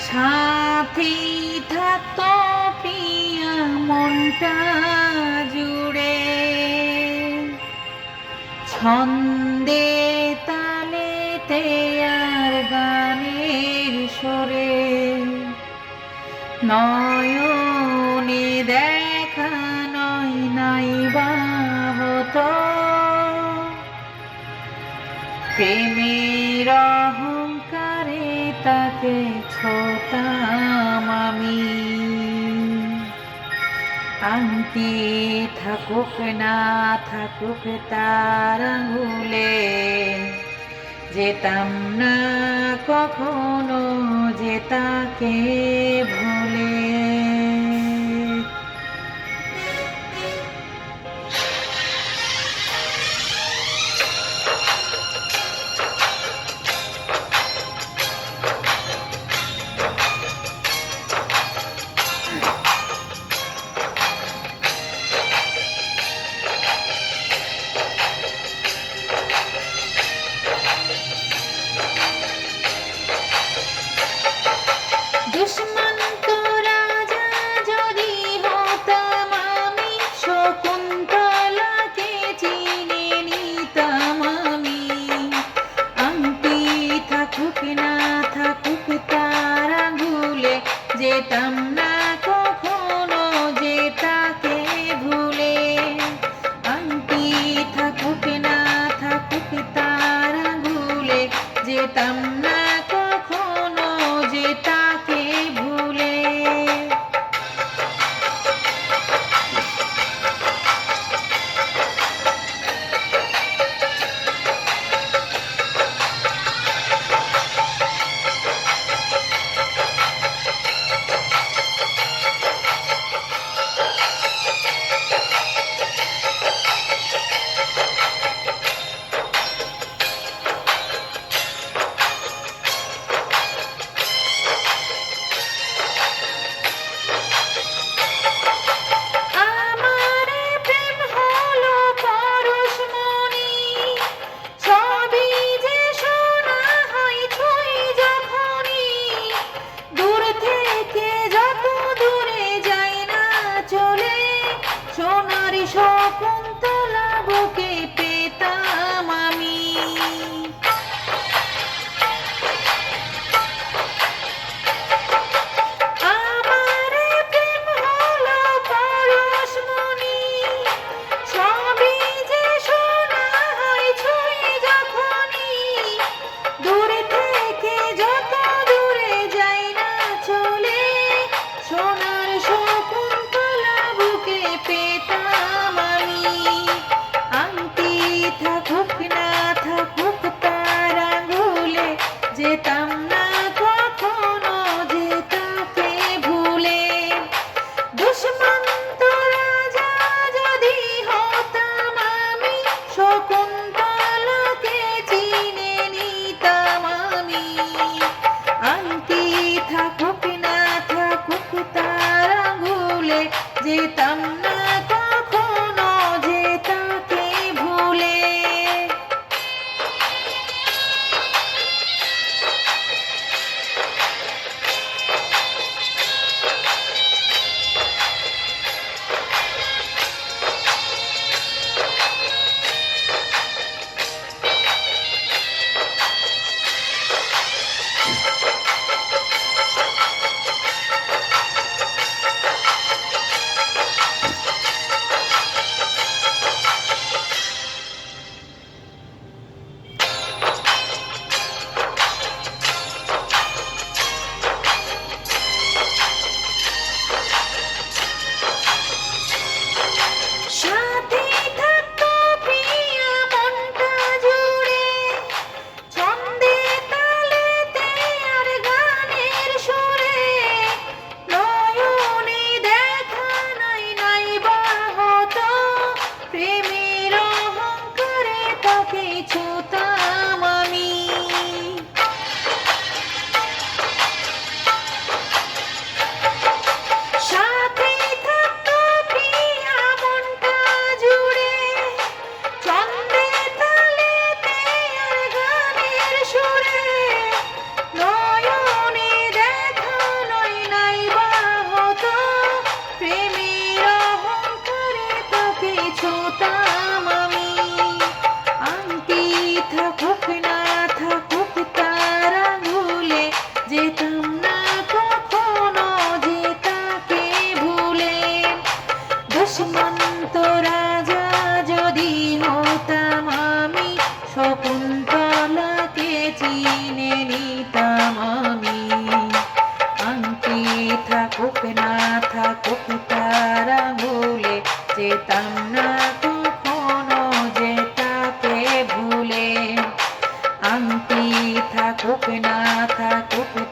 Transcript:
সাথী থাকতো প্রিয়া মনটা জুড়ে, ছন্দে তালেতে আর গানের সুরে, নয়নে দেখা নয় নাই বা হতো, প্রেমের অহংকারে তাকে ছোটাম আমি। আংটি থাকুক না থাকুক তার আঙুলে, যেতাম না কখনো যে তাকে ভুলে। দুষ্মন্ত রাজা যদি হতাম আমি, শকুন্তলাকে চিনে নিতাম আমি। আংটি থাকুক না থাকুক তার আঙুলে, যেতাম না কখনো যে তাকে ভুলে। আংটি থাকুক না থাকুক তার আঙুলে, যেতাম না কখনো যে তাকে ভুলে। সোনারি শকুন্তলা বুকে পেতাম আমি। আমার প্রেম হলো পরশমণি, সবই যে সোনা হয় ছুঁই যখনই। দূর থেকে যত দূরে যাই না চলে, সোনার শকুন্তলা বুকে পেতাম আমি। আংটি থাকুক না থাকুক তার আঙুলে, যেতাম না কখনো যে তাকে ভুলে। দুষ্মন্ত রাজা যদি হতাম আমি, শকুন্তলাকে চিনে নিতাম আমি। আংটি থাকুক না থাকুক তার আঙুলে, যেতাম না কখনো যে তাকে ভুলে। সাথী থাকতো প্রিয়া মনটা জুড়ে, ছন্দে তালেতে আর নিতাম আমি। আংটি থাকুক না থাকুক তার আঙুলে, যেতাম না কখনো যে তাকে ভুলে। আংটি থাকুক না থাকুক